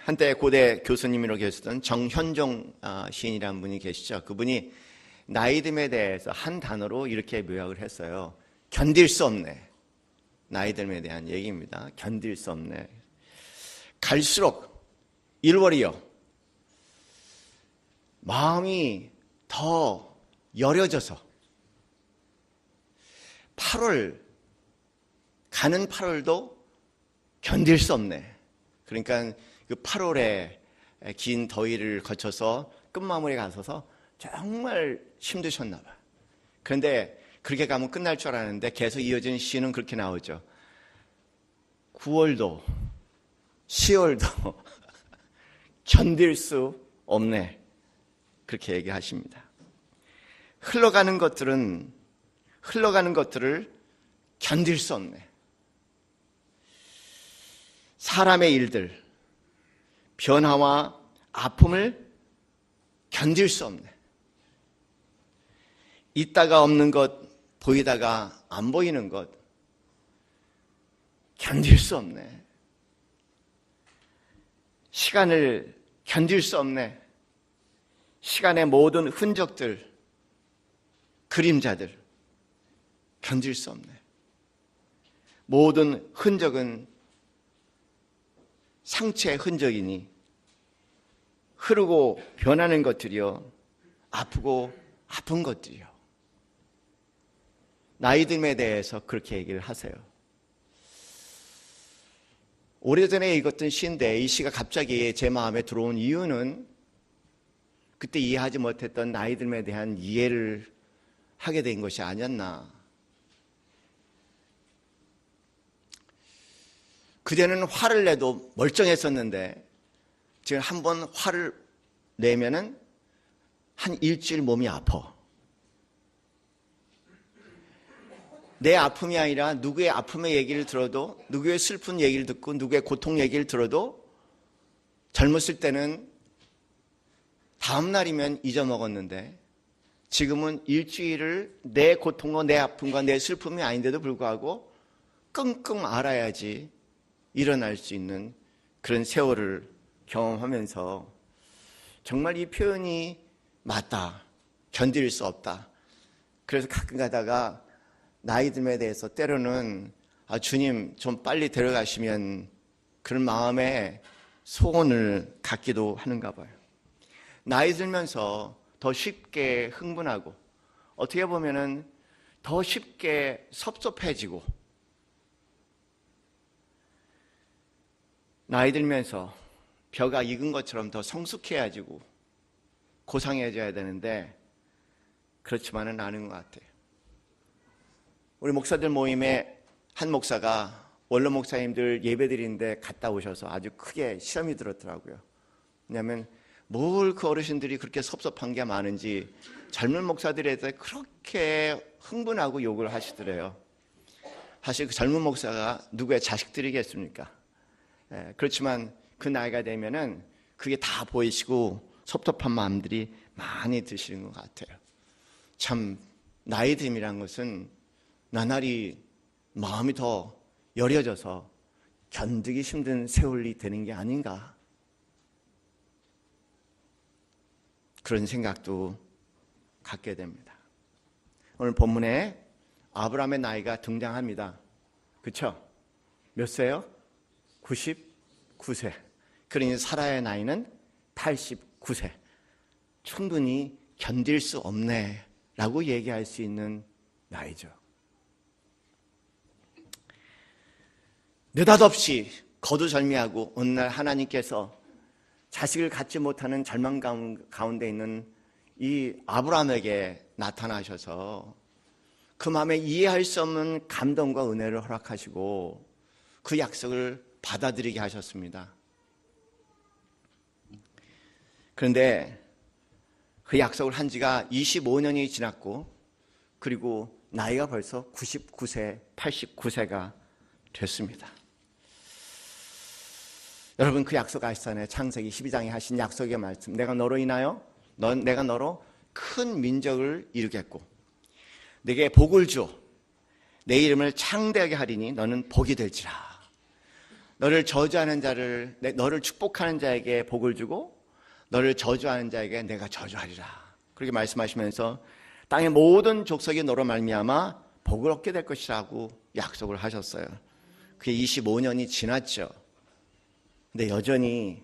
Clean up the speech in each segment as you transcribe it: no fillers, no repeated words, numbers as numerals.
한때 고대 교수님으로 계셨던 정현종 시인이라는 분이 계시죠. 그분이 나이듦에 대해서 한 단어로 이렇게 묘약을 했어요. 견딜 수 없네. 나이듦에 대한 얘기입니다. 견딜 수 없네. 갈수록 일월이요, 마음이 더 여려져서 8월, 가는 8월도 견딜 수 없네. 그러니까 그 8월에 긴 더위를 거쳐서 끝마무리에 가서서 정말 힘드셨나 봐요. 그런데 그렇게 가면 끝날 줄 알았는데 계속 이어지는 시는 그렇게 나오죠. 9월도 10월도 견딜 수 없네. 그렇게 얘기하십니다. 흘러가는 것들을 견딜 수 없네. 사람의 일들, 변화와 아픔을 견딜 수 없네. 있다가 없는 것, 보이다가 안 보이는 것, 견딜 수 없네. 시간을 견딜 수 없네. 시간의 모든 흔적들, 그림자들, 견딜 수 없네. 모든 흔적은 상처의 흔적이니 흐르고 변하는 것들이요, 아프고 아픈 것들이요. 나이듦에 대해서 그렇게 얘기를 하세요. 오래전에 읽었던 시인데 이 시가 갑자기 제 마음에 들어온 이유는 그때 이해하지 못했던 나이듦에 대한 이해를 하게 된 것이 아니었나. 그전에는 화를 내도 멀쩡했었는데 지금 한번 화를 내면은 한 일주일 몸이 아파. 내 아픔이 아니라 누구의 아픔의 얘기를 들어도, 누구의 슬픈 얘기를 듣고 누구의 고통 얘기를 들어도 젊었을 때는 다음 날이면 잊어먹었는데 지금은 일주일을 내 고통과 내 아픔과 내 슬픔이 아닌데도 불구하고 끙끙 앓아야지 일어날 수 있는 그런 세월을 경험하면서 정말 이 표현이 맞다. 견딜 수 없다. 그래서 가끔 가다가 나이듦에 대해서 때로는 주님 좀 빨리 데려가시면 그런 마음에 소원을 갖기도 하는가 봐요. 나이 들면서 더 쉽게 흥분하고 어떻게 보면은 더 쉽게 섭섭해지고 나이 들면서 벼가 익은 것처럼 더 성숙해지고 고상해져야 되는데 그렇지만은 않은 것 같아요. 우리 목사들 모임에 한 목사가 원로 목사님들 예배드리는데 갔다 오셔서 아주 크게 시험이 들었더라고요. 왜냐하면 뭘 그 어르신들이 그렇게 섭섭한 게 많은지 젊은 목사들에 대해 그렇게 흥분하고 욕을 하시더래요. 사실 그 젊은 목사가 누구의 자식들이겠습니까? 그렇지만 그 나이가 되면은 그게 다 보이시고 섭섭한 마음들이 많이 드시는 것 같아요. 참 나이듦이란 것은 나날이 마음이 더 여려져서 견디기 힘든 세월이 되는 게 아닌가, 그런 생각도 갖게 됩니다. 오늘 본문에 아브라함의 나이가 등장합니다. 그렇죠? 몇 세요? 99세. 그러니 사라의 나이는 89세. 충분히 견딜 수 없네 라고 얘기할 수 있는 나이죠. 느닷없이 거두절미하고 어느 날 하나님께서 자식을 갖지 못하는 절망 가운데 있는 이 아브라함에게 나타나셔서 그 마음에 이해할 수 없는 감동과 은혜를 허락하시고 그 약속을 받아들이게 하셨습니다. 그런데 그 약속을 한 지가 25년이 지났고 그리고 나이가 벌써 99세, 89세가 됐습니다. 여러분, 그 약속 아시잖아요. 창세기 12장에 하신 약속의 말씀. 내가 너로 인하여 내가 너로 큰 민족을 이루겠고 내게 복을 줘 내 이름을 창대하게 하리니 너는 복이 될지라. 너를 저주하는 자를, 너를 축복하는 자에게 복을 주고 너를 저주하는 자에게 내가 저주하리라. 그렇게 말씀하시면서 땅의 모든 족속이 너로 말미암아 복을 얻게 될 것이라고 약속을 하셨어요. 그게 25년이 지났죠. 근데 여전히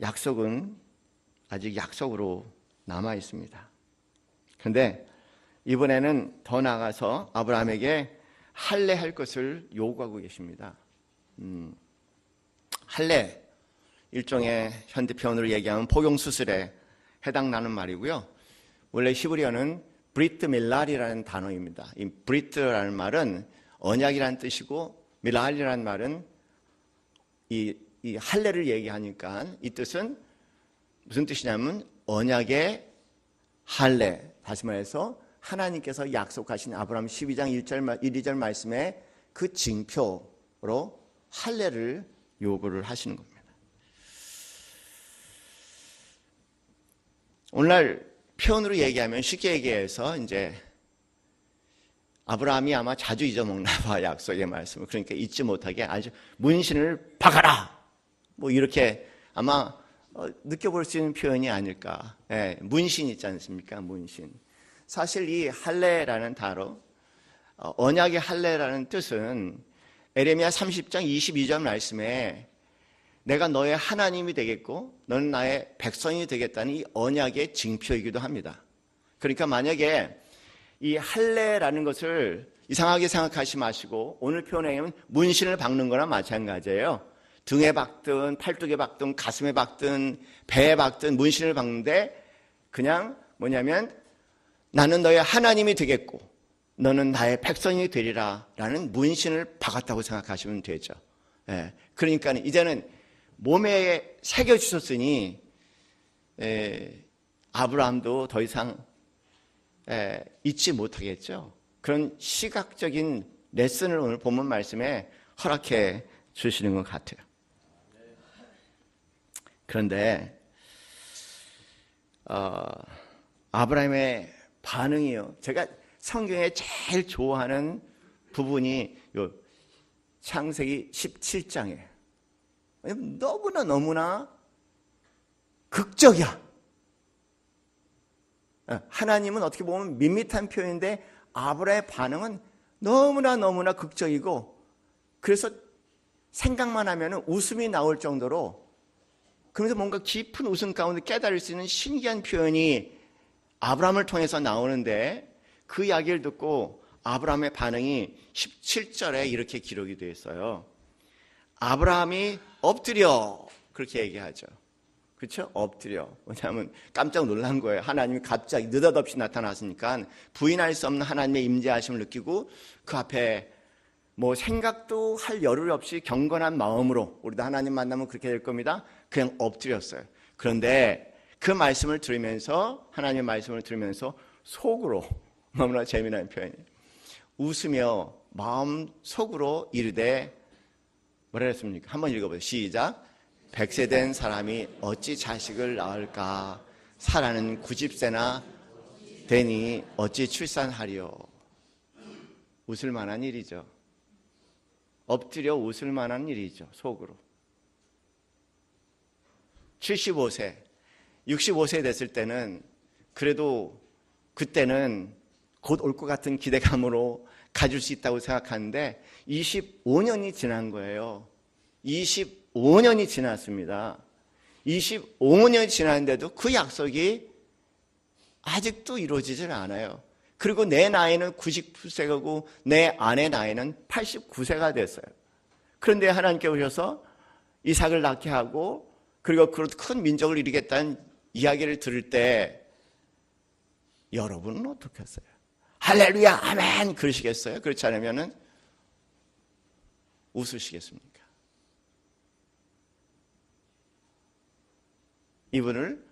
약속은 아직 약속으로 남아 있습니다. 그런데 이번에는 더 나아가서 아브라함에게 할례할 것을 요구하고 계십니다. 할례, 일종의 현대 표현으로 얘기하면 포용수술에 해당나는 말이고요. 원래 히브리어는 브리트 밀랄이라는 단어입니다. 이 브리트라는 말은 언약이라는 뜻이고 밀랄이라는 말은 이 할례를 얘기하니까 이 뜻은 무슨 뜻이냐면 언약의 할례, 다시 말해서 하나님께서 약속하신 아브라함 12장 1절, 2절 말씀에 그 징표로 할례를 요구를 하시는 겁니다. 오늘날 표현으로 얘기하면 쉽게 얘기해서 이제 아브라함이 아마 자주 잊어먹나 봐, 약속의 말씀을. 그러니까 잊지 못하게 아주 문신을 박아라! 뭐 이렇게 아마 느껴볼 수 있는 표현이 아닐까. 예, 문신 있지 않습니까? 문신. 사실 이 할례라는 단어, 언약의 할례라는 뜻은 에레미야 30장 22절 말씀에 내가 너의 하나님이 되겠고 너는 나의 백성이 되겠다는 이 언약의 징표이기도 합니다. 그러니까 만약에 이 할례라는 것을 이상하게 생각하지 마시고 오늘 표현에 의하면 문신을 박는 거나 마찬가지예요. 등에 박든 팔뚝에 박든 가슴에 박든 배에 박든 문신을 박는데 그냥 뭐냐면 나는 너의 하나님이 되겠고 너는 나의 백성이 되리라 라는 문신을 박았다고 생각하시면 되죠. 예, 그러니까 이제는 몸에 새겨주셨으니 아브라함도 더 이상 잊지 못하겠죠. 그런 시각적인 레슨을 오늘 본문 말씀에 허락해 주시는 것 같아요. 그런데 아브라함의 반응이요. 제가 성경에 제일 좋아하는 부분이 요 창세기 17장이에요. 너무나 극적이야. 하나님은 어떻게 보면 밋밋한 표현인데 아브라함의 반응은 너무나 극적이고 그래서 생각만 하면 웃음이 나올 정도로 그러면서 뭔가 깊은 웃음 가운데 깨달을 수 있는 신기한 표현이 아브라함을 통해서 나오는데 그 이야기를 듣고 아브라함의 반응이 17절에 이렇게 기록이 되어 있어요. 아브라함이 엎드려 그렇게 얘기하죠. 그렇죠? 엎드려. 왜냐하면 깜짝 놀란 거예요. 하나님이 갑자기 느닷없이 나타났으니까 부인할 수 없는 하나님의 임재하심을 느끼고 그 앞에 뭐 생각도 할 여를 없이 경건한 마음으로 우리도 하나님 만나면 그렇게 될 겁니다. 그냥 엎드렸어요. 그런데 그 말씀을 들으면서 하나님의 말씀을 들으면서 속으로 너무나 재미난 표현이에요. 웃으며 마음 속으로 이르되 뭐라 했습니까? 한번 읽어보세요. 시작. 100세 된 사람이 어찌 자식을 낳을까? 사라는 90세나 되니 어찌 출산하리요? 웃을 만한 일이죠. 엎드려 웃을 만한 일이죠. 속으로. 75세, 65세 됐을 때는 그래도 그때는 곧 올 것 같은 기대감으로 가질 수 있다고 생각하는데 25년이 지난 거예요. 25년이 지났습니다. 25년이 지났는데도 그 약속이 아직도 이루어지질 않아요. 그리고 내 나이는 99세고 내 아내 나이는 89세가 됐어요. 그런데 하나님께 오셔서 이삭을 낳게 하고 그리고 큰 민족을 이루겠다는 이야기를 들을 때 여러분은 어떻겠어요? 할렐루야 아멘 그러시겠어요? 그렇지 않으면 웃으시겠습니까? 이분을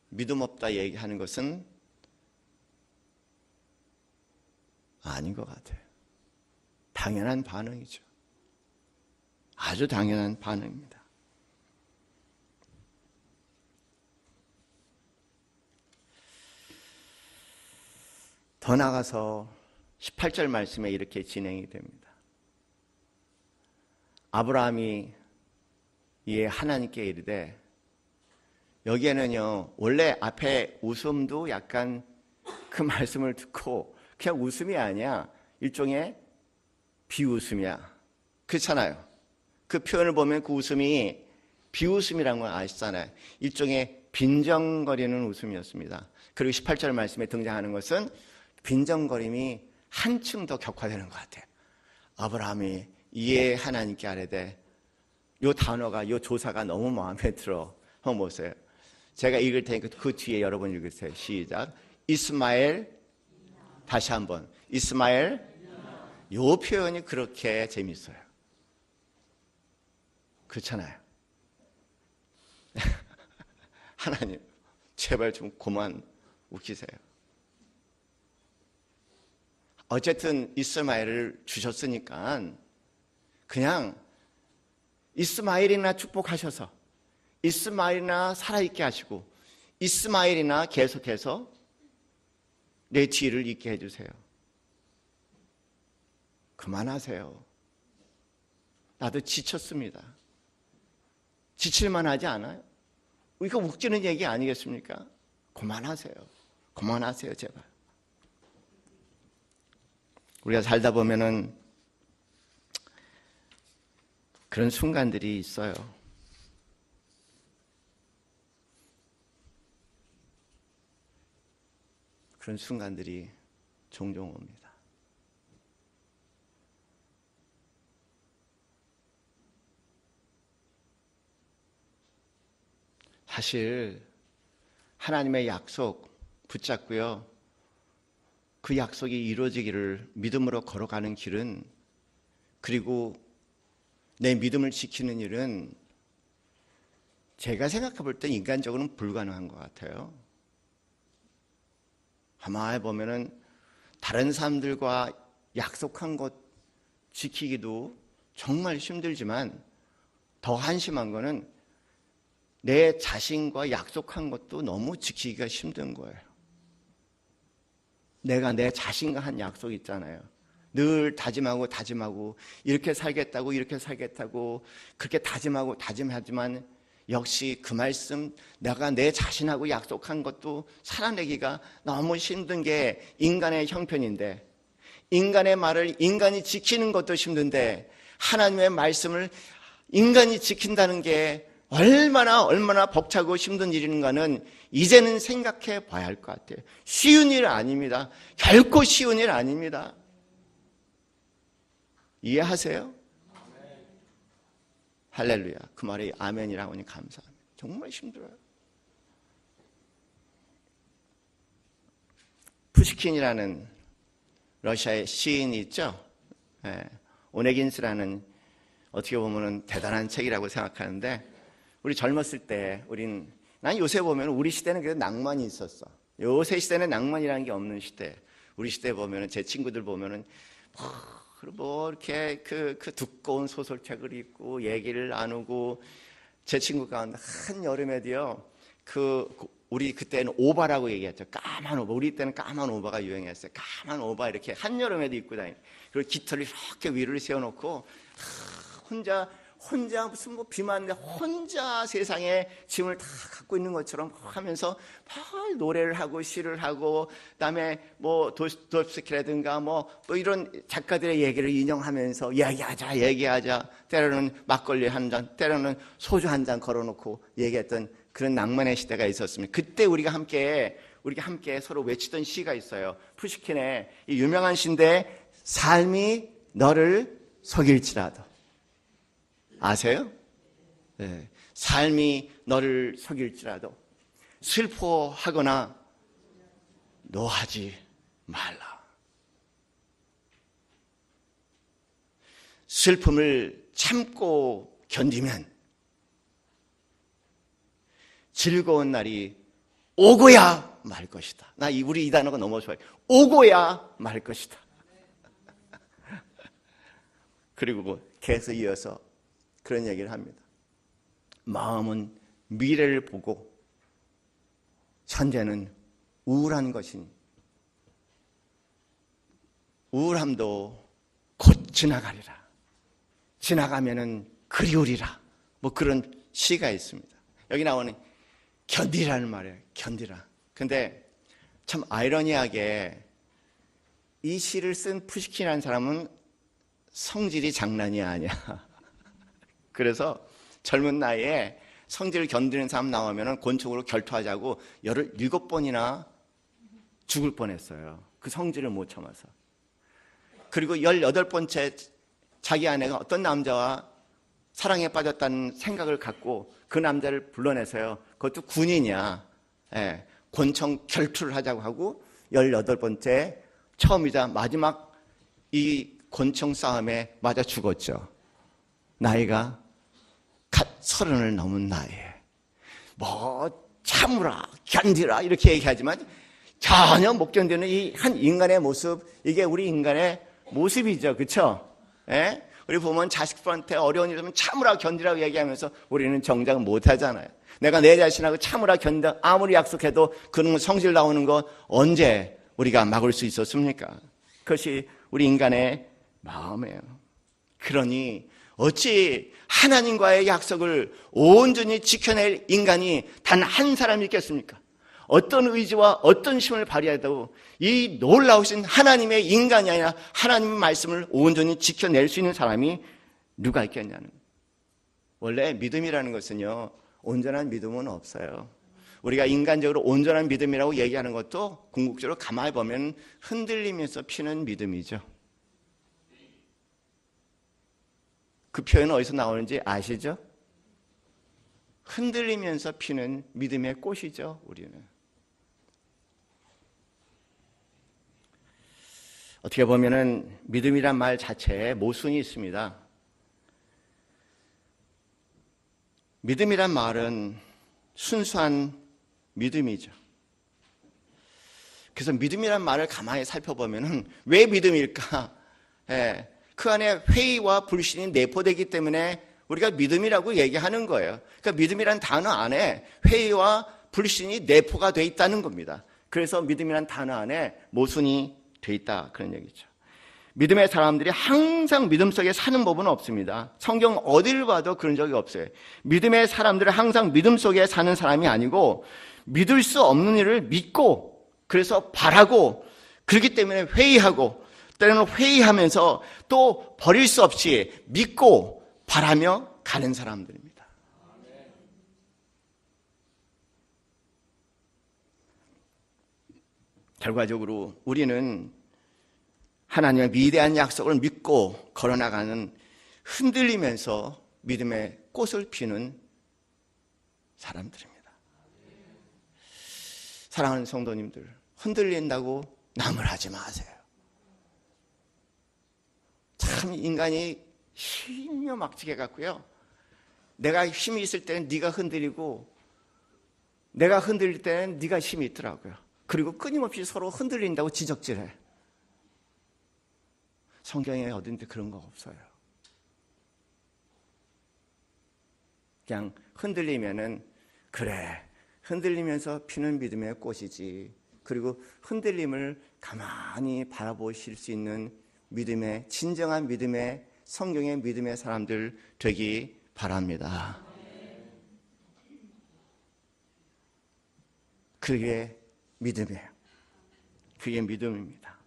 믿음 없다 얘기하는 것은 아닌 것 같아요. 당연한 반응이죠. 아주 당연한 반응입니다. 더 나아가서 18절 말씀에 이렇게 진행이 됩니다. 아브라함이 이에 하나님께 이르되, 여기에는요 원래 앞에 웃음도 약간 그 말씀을 듣고 그냥 웃음이 아니야, 일종의 비웃음이야. 그렇잖아요. 그 표현을 보면 그 웃음이 비웃음이라는 걸 아시잖아요. 일종의 빈정거리는 웃음이었습니다. 그리고 18절 말씀에 등장하는 것은 빈정거림이 한층 더 격화되는 것 같아요. 아브라함이 이에 하나님께 아뢰되, 이 단어가, 이 조사가 너무 마음에 들어. 한번 보세요. 제가 읽을 테니까 그 뒤에 여러분 읽으세요. 시작. 이스마엘, 다시 한번 이스마엘. 이 표현이 그렇게 재밌어요. 그렇잖아요. 하나님 제발 좀 그만 웃기세요. 어쨌든 이스마엘을 주셨으니까 그냥 이스마엘이나 축복하셔서 이스마엘이나 살아있게 하시고 이스마엘이나 계속해서 내 뒤를 잇게 해주세요. 그만하세요. 나도 지쳤습니다. 지칠만 하지 않아요? 이거 웃기는 얘기 아니겠습니까? 그만하세요. 그만하세요, 제발. 우리가 살다 보면은 그런 순간들이 있어요. 그런 순간들이 종종 옵니다. 사실 하나님의 약속 붙잡고요, 그 약속이 이루어지기를 믿음으로 걸어가는 길은, 그리고 내 믿음을 지키는 일은 제가 생각해 볼 때 인간적으로는 불가능한 것 같아요. 가만히 보면은 다른 사람들과 약속한 것 지키기도 정말 힘들지만 더 한심한 거는 내 자신과 약속한 것도 너무 지키기가 힘든 거예요. 내가 내 자신과 한 약속 있잖아요. 늘 다짐하고 이렇게 살겠다고 그렇게 다짐하고 다짐하지만 역시 그 말씀, 내가 내 자신하고 약속한 것도 살아내기가 너무 힘든 게 인간의 형편인데, 인간의 말을 인간이 지키는 것도 힘든데 하나님의 말씀을 인간이 지킨다는 게 얼마나 벅차고 힘든 일인가는 이제는 생각해 봐야 할 것 같아요. 쉬운 일 아닙니다. 결코 쉬운 일 아닙니다. 이해하세요? 할렐루야. 그 말에 아멘이라고 하니 감사합니다. 정말 힘들어요. 푸시킨이라는 러시아의 시인이 있죠. 오네긴스라는, 어떻게 보면 대단한 책이라고 생각하는데, 우리 젊었을 때 난 요새 보면 우리 시대는 그래도 낭만이 있었어. 요새 시대는 낭만이라는 게 없는 시대. 우리 시대 보면은, 제 친구들 보면은 이렇게 그 두꺼운 소설책을 읽고 얘기를 나누고, 제 친구가 한 여름에도요, 우리 그때는 오바라고 얘기했죠. 까만 오바. 우리 때는 까만 오바가 유행했어요. 까만 오바 이렇게 한여름에도 입고 다니는. 그리고 깃털을 이렇게 위를 세워놓고 혼자 무슨 비만 왔는데 혼자 세상에 짐을 다 갖고 있는 것처럼 하면서 노래를 하고 시를 하고, 그다음에 도스토옙스키라든가 이런 작가들의 얘기를 인용하면서 얘기하자. 때로는 막걸리 한 잔, 때로는 소주 한 잔 걸어놓고 얘기했던 그런 낭만의 시대가 있었습니다. 그때 우리가 함께 서로 외치던 시가 있어요. 푸시킨의 이 유명한 시인데, 삶이 너를 속일지라도. 아세요? 네. 삶이 너를 속일지라도 슬퍼하거나 노하지 말라. 슬픔을 참고 견디면 즐거운 날이 오고야 말 것이다. 우리 이 단어가 너무 좋아요. 오고야 말 것이다. 그리고 계속 이어서 그런 얘기를 합니다. 마음은 미래를 보고 현재는 우울한 것이니 우울함도 곧 지나가리라. 지나가면은 그리우리라. 뭐 그런 시가 있습니다. 여기 나오는 견디라는 말이에요. 견디라. 근데 참 아이러니하게 이 시를 쓴 푸시킨이라는 사람은 성질이 장난이 아니야. 그래서 젊은 나이에 성질을 견디는 사람 나오면 권총으로 결투하자고 17번이나 죽을 뻔했어요. 그 성질을 못 참아서. 그리고 18번째 자기 아내가 어떤 남자와 사랑에 빠졌다는 생각을 갖고 그 남자를 불러내서요. 그것도 군인이야. 예, 권총 결투를 하자고 하고 18번째 처음이자 마지막 이 권총 싸움에 맞아 죽었죠. 나이가 갓 30을 넘은 나이에. 뭐 참으라 견디라 이렇게 얘기하지만 전혀 못 견디는 이 한 인간의 모습, 이게 우리 인간의 모습이죠. 그렇죠? 예? 우리 보면 자식들한테 어려운 일 있으면 참으라 견디라고 얘기하면서 우리는 정작 못하잖아요. 내가 내 자신하고 참으라 견디라 아무리 약속해도 그런 성질 나오는 거 언제 우리가 막을 수 있었습니까? 그것이 우리 인간의 마음이에요. 그러니 어찌 하나님과의 약속을 온전히 지켜낼 인간이 단 한 사람이 있겠습니까? 어떤 의지와 어떤 힘을 발휘해도 이 놀라우신 하나님의 인간이 아니라 하나님의 말씀을 온전히 지켜낼 수 있는 사람이 누가 있겠냐는. 원래 믿음이라는 것은요, 온전한 믿음은 없어요. 우리가 인간적으로 온전한 믿음이라고 얘기하는 것도 궁극적으로 가만히 보면 흔들리면서 피는 믿음이죠. 그 표현은 어디서 나오는지 아시죠? 흔들리면서 피는 믿음의 꽃이죠, 우리는. 어떻게 보면은 믿음이란 말 자체에 모순이 있습니다. 믿음이란 말은 순수한 믿음이죠. 그래서 믿음이란 말을 가만히 살펴보면은 왜 믿음일까? 예, 그 안에 회의와 불신이 내포되기 때문에 우리가 믿음이라고 얘기하는 거예요. 그러니까 믿음이란 단어 안에 회의와 불신이 내포가 돼 있다는 겁니다. 그래서 믿음이란 단어 안에 모순이 돼 있다 그런 얘기죠. 믿음의 사람들이 항상 믿음 속에 사는 법은 없습니다. 성경 어딜 봐도 그런 적이 없어요. 믿음의 사람들은 항상 믿음 속에 사는 사람이 아니고 믿을 수 없는 일을 믿고 그래서 바라고 그렇기 때문에 회의하고 때로는 회의하면서 또 버릴 수 없이 믿고 바라며 가는 사람들입니다. 결과적으로 우리는 하나님의 위대한 약속을 믿고 걸어나가는 흔들리면서 믿음의 꽃을 피는 사람들입니다. 사랑하는 성도님들, 흔들린다고 나무라지 마세요. 참 인간이 힘이 막지게 같고요. 내가 힘이 있을 때는 네가 흔들리고 내가 흔들릴 때는 네가 힘이 있더라고요. 그리고 끊임없이 서로 흔들린다고 지적질해. 성경에 어딘데 그런 거 없어요. 그냥 흔들리면은 그래, 흔들리면서 피는 믿음의 꽃이지. 그리고 흔들림을 가만히 바라보실 수 있는 믿음의, 진정한 믿음의, 성경의 믿음의 사람들 되기 바랍니다. 그게 믿음이에요. 그게 믿음입니다.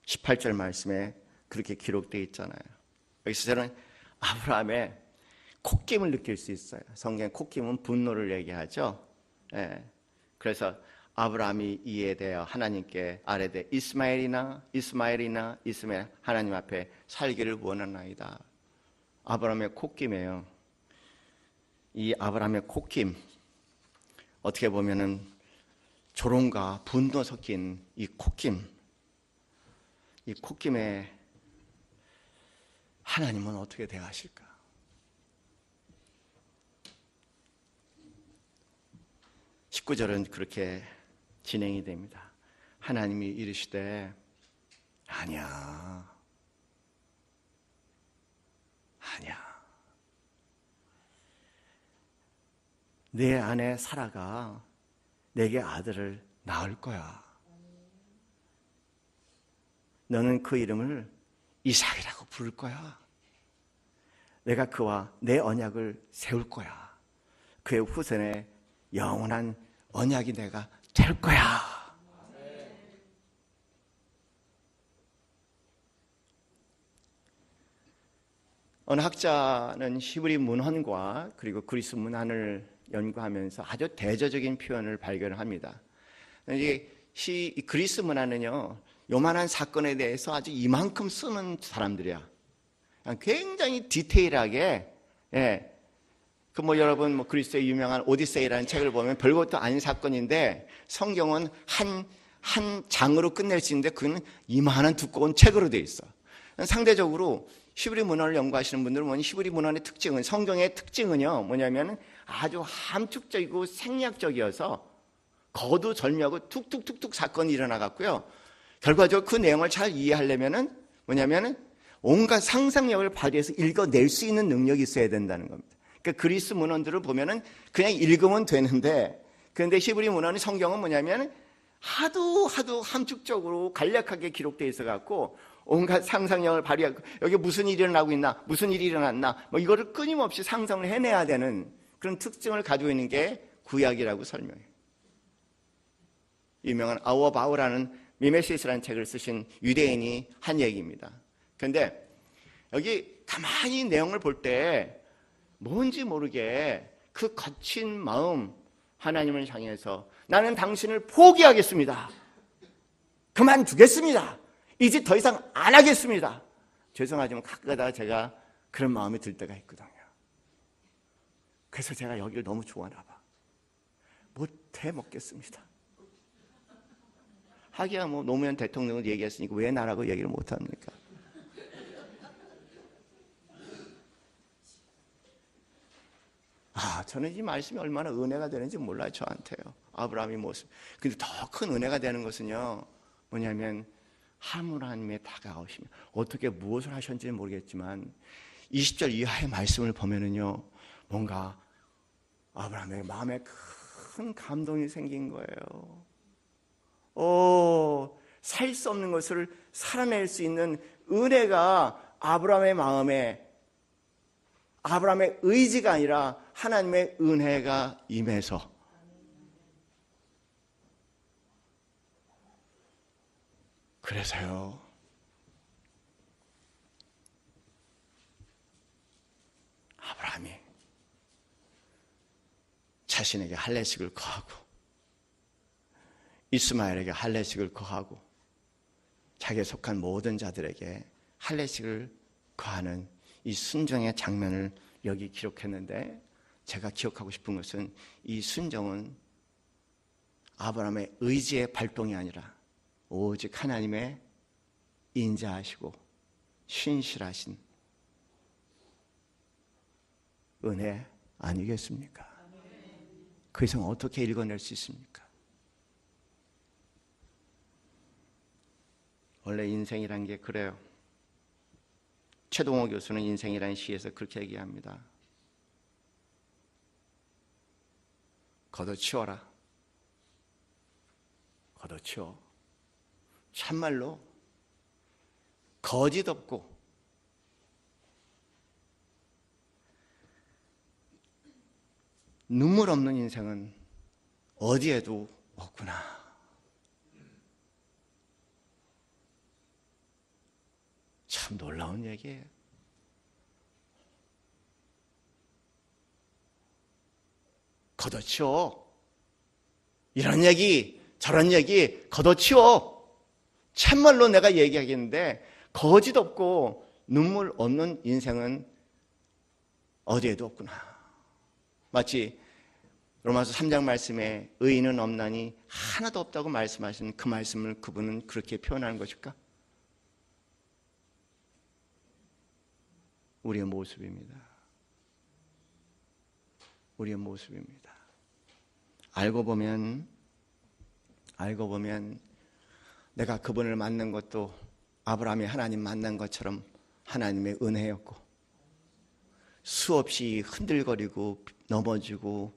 18절 말씀에 그렇게 기록되어 있잖아요. 여기서 저는 아브라함의 콧김을 느낄 수 있어요. 성경에 콧김은 분노를 얘기하죠. 예. 그래서 아브라함이 이에 대하여 하나님께 아뢰되 이스마엘 하나님 앞에 살기를 원하나이다. 아브라함의 콧김이에요. 이 아브라함의 콧김, 어떻게 보면은 조롱과 분노 섞인 이 콧김, 이 콧김에 하나님은 어떻게 대하실까? 19절은 그렇게 진행이 됩니다. 하나님이 이르시되 아니야. 내 아내 사라가 내게 아들을 낳을 거야. 너는 그 이름을 이삭이라고 부를 거야. 내가 그와 내 언약을 세울 거야. 그의 후손에 영원한 언약이 내가 될 거야. 어느 학자는 히브리 문헌과 그리고 그리스 문헌을 연구하면서 아주 대조적인 표현을 발견합니다. 이 그리스 문화는요, 요만한 사건에 대해서 아주 이만큼 쓰는 사람들이야. 굉장히 디테일하게, 예. 여러분, 그리스의 유명한 오디세이라는 책을 보면 별것도 아닌 사건인데, 성경은 한 장으로 끝낼 수 있는데, 그건 이만한 두꺼운 책으로 돼 있어. 상대적으로 히브리 문헌을 연구하시는 분들은 뭐니, 히브리 문헌의 특징은, 성경의 특징은요, 뭐냐면 아주 함축적이고 생략적이어서 거두절미하고 툭툭툭툭 사건이 일어나갔고요. 결과적으로 그 내용을 잘 이해하려면은 뭐냐면은 온갖 상상력을 발휘해서 읽어낼 수 있는 능력이 있어야 된다는 겁니다. 그러니까 그리스 문헌들을 보면은 그냥 읽으면 되는데, 그런데 히브리 문헌의 성경은 뭐냐면 하도 함축적으로 간략하게 기록되어 있어 갖고 온갖 상상력을 발휘하고 여기 무슨 일이 일어나고 있나, 무슨 일이 일어났나, 이거를 끊임없이 상상을 해내야 되는 그런 특징을 가지고 있는 게 구약이라고 설명해요. 유명한 아우어바우라는 미메시스라는 책을 쓰신 유대인이 한 얘기입니다. 그런데 여기 가만히 내용을 볼 때 뭔지 모르게 그 거친 마음, 하나님을 향해서 나는 당신을 포기하겠습니다. 그만두겠습니다. 이제 더 이상 안 하겠습니다. 죄송하지만 가끔가다 제가 그런 마음이 들 때가 있거든요. 그래서 제가 여기를 너무 좋아하나 봐. 못해 먹겠습니다. 하기야 노무현 대통령을 얘기했으니까 왜 나라고 얘기를 못합니까? 저는 이 말씀이 얼마나 은혜가 되는지 몰라요, 저한테요. 아브라함의 모습. 근데 더 큰 은혜가 되는 것은요, 뭐냐면 하나님의 다가오시면 어떻게 무엇을 하셨는지는 모르겠지만 20절 이하의 말씀을 보면은요, 뭔가 아브라함의 마음에 큰 감동이 생긴 거예요. 살 수 없는 것을 살아낼 수 있는 은혜가 아브라함의 마음에, 아브라함의 의지가 아니라 하나님의 은혜가 임해서 그래서요, 아브라함이 자신에게 할례식을 거하고 이스마엘에게 할례식을 거하고 자기에 속한 모든 자들에게 할례식을 거하는 이 순종의 장면을 여기 기록했는데, 제가 기억하고 싶은 것은 이 순종은 아브라함의 의지의 발동이 아니라 오직 하나님의 인자하시고 신실하신 은혜 아니겠습니까? 그 이상 어떻게 읽어낼 수 있습니까? 원래 인생이란 게 그래요. 최동호 교수는 인생이라는 시에서 그렇게 얘기합니다. 걷어치워라. 걷어치워. 참말로 거짓 없고 눈물 없는 인생은 어디에도 없구나. 참 놀라운 얘기예요. 걷어치워. 이런 얘기, 저런 얘기 걷어치워. 참말로 내가 얘기하겠는데 거짓 없고 눈물 없는 인생은 어디에도 없구나. 마치 로마서 3장 말씀에 의인은 없나니 하나도 없다고 말씀하신 그 말씀을 그분은 그렇게 표현하는 것일까? 우리의 모습입니다. 우리의 모습입니다. 알고 보면 내가 그분을 만난 것도 아브라함이 하나님 만난 것처럼 하나님의 은혜였고, 수없이 흔들거리고 넘어지고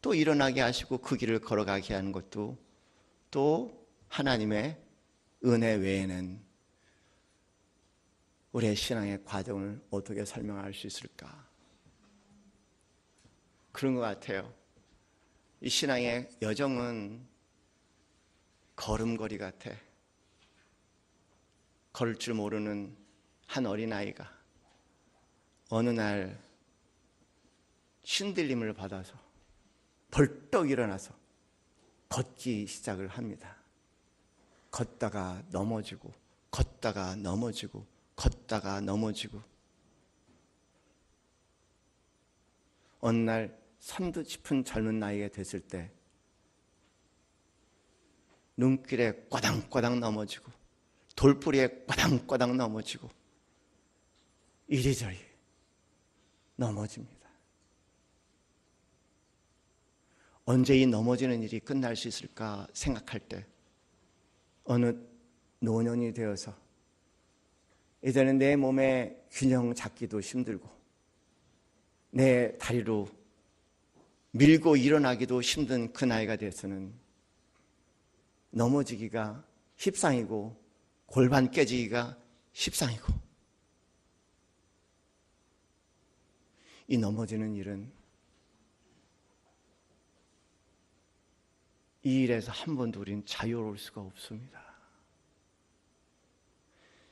또 일어나게 하시고 그 길을 걸어가게 하는 것도 또 하나님의 은혜 외에는 우리의 신앙의 과정을 어떻게 설명할 수 있을까? 그런 것 같아요. 이 신앙의 여정은 걸음걸이 같아. 걸을 줄 모르는 한 어린아이가 어느 날 신들림을 받아서 벌떡 일어나서 걷기 시작을 합니다. 걷다가 넘어지고 걷다가 넘어지고 걷다가 넘어지고 어느 날 산도 짚은 젊은 나이가 됐을 때 눈길에 꽈당꽈당 넘어지고 돌뿌리에 꽈당꽈당 넘어지고 이리저리 넘어집니다. 언제 이 넘어지는 일이 끝날 수 있을까 생각할 때 어느 노년이 되어서 이제는 내 몸에 균형 잡기도 힘들고 내 다리로 밀고 일어나기도 힘든 그 나이가 돼서는 넘어지기가 십상이고 골반 깨지기가 십상이고 이 넘어지는 일은 이 일에서 한 번도 우리는 자유로울 수가 없습니다.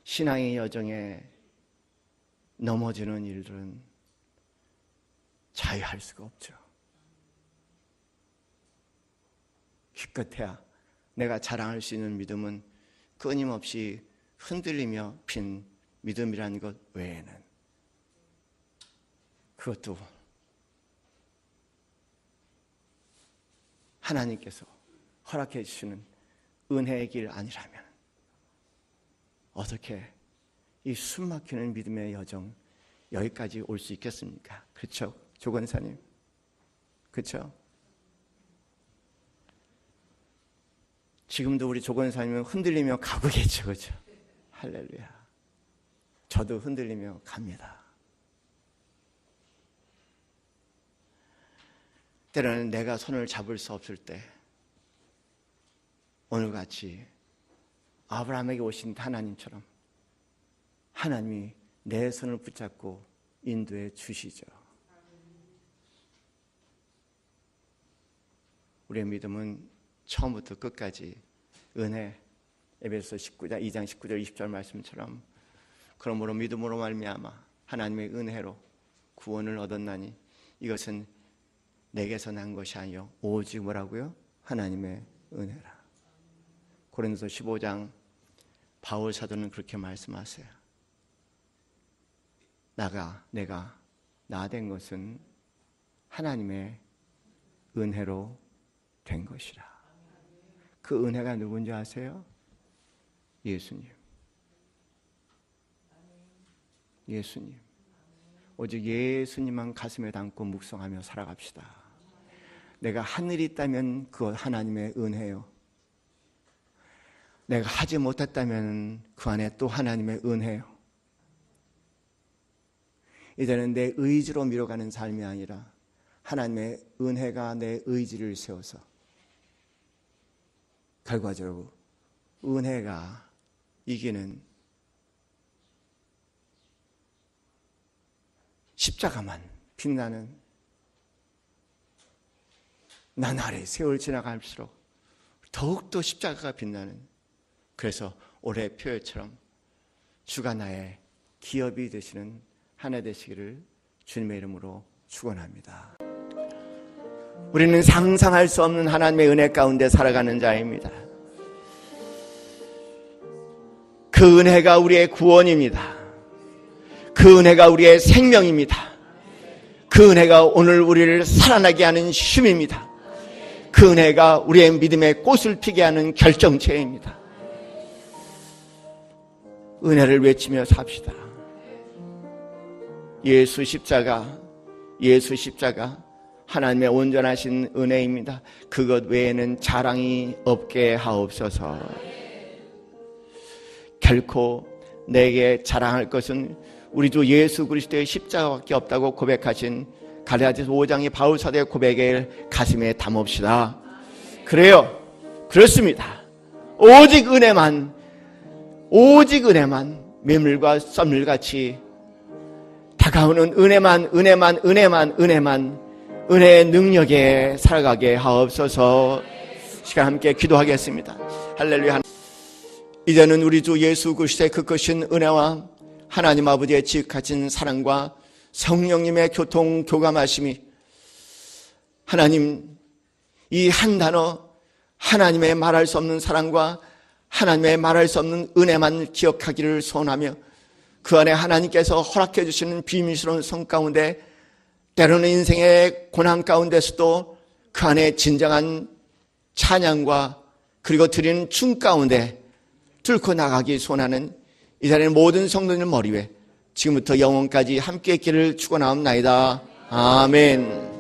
신앙의 여정에 넘어지는 일들은 자유할 수가 없죠. 기껏해야 내가 자랑할 수 있는 믿음은 끊임없이 흔들리며 핀 믿음이라는 것 외에는 그것도 하나님께서 허락해 주시는 은혜의 길 아니라면 어떻게 이 숨막히는 믿음의 여정 여기까지 올 수 있겠습니까? 그렇죠? 조 권사님. 그렇죠? 지금도 우리 조 권사님은 흔들리며 가고 계죠. 그렇죠? 할렐루야. 저도 흔들리며 갑니다. 때로는 내가 손을 잡을 수 없을 때 오늘같이 아브라함에게 오신 하나님처럼 하나님이 내 손을 붙잡고 인도해 주시죠. 우리의 믿음은 처음부터 끝까지 은혜, 에베소 19장 2장 19절 20절 말씀처럼 그러므로 믿음으로 말미암아 하나님의 은혜로 구원을 얻었나니 이것은 내게서 난 것이 아니요 오직 뭐라고요? 하나님의 은혜라. 고린도서 15장 바울 사도는 그렇게 말씀하세요. 내가 나 된 것은 하나님의 은혜로 된 것이라. 그 은혜가 누군지 아세요? 예수님. 예수님. 오직 예수님만 가슴에 담고 묵상하며 살아갑시다. 내가 하늘이 있다면 그것 하나님의 은혜요. 내가 하지 못했다면 그 안에 또 하나님의 은혜요. 이제는 내 의지로 밀어가는 삶이 아니라 하나님의 은혜가 내 의지를 세워서 결과적으로 은혜가 이기는 십자가만 빛나는 나날의 세월 지나갈수록 더욱더 십자가가 빛나는, 그래서 올해 표현처럼 주가 나의 기업이 되시는 한 해 되시기를 주님의 이름으로 축원합니다. 우리는 상상할 수 없는 하나님의 은혜 가운데 살아가는 자입니다. 그 은혜가 우리의 구원입니다. 그 은혜가 우리의 생명입니다. 그 은혜가 오늘 우리를 살아나게 하는 힘입니다. 그 은혜가 우리의 믿음의 꽃을 피게 하는 결정체입니다. 은혜를 외치며 삽시다. 예수 십자가 하나님의 온전하신 은혜입니다. 그것 외에는 자랑이 없게 하옵소서. 결코 내게 자랑할 것은 우리 주 예수 그리스도의 십자가밖에 없다고 고백하신 갈라디아서 5장의 바울 사도의 고백을 가슴에 담읍시다. 그래요. 그렇습니다. 오직 은혜만 매물과 썰물같이 다가오는 은혜만 은혜의 능력에 살아가게 하옵소서. 시간 함께 기도하겠습니다. 할렐루야. 이제는 우리 주 예수 그리스도의 그 크신 은혜와 하나님 아버지의 지극하신 사랑과 성령님의 교감하심이 하나님 이 한 단어 하나님의 말할 수 없는 사랑과 하나님의 말할 수 없는 은혜만 기억하기를 소원하며 그 안에 하나님께서 허락해 주시는 비밀스러운 성 가운데 때로는 인생의 고난 가운데서도 그 안에 진정한 찬양과 그리고 드리는 춤 가운데 뚫고 나가기 소원하는 이 자리의 모든 성도들 머리 위에 지금부터 영원까지 함께 있기를 축원하옵나이다. 아멘.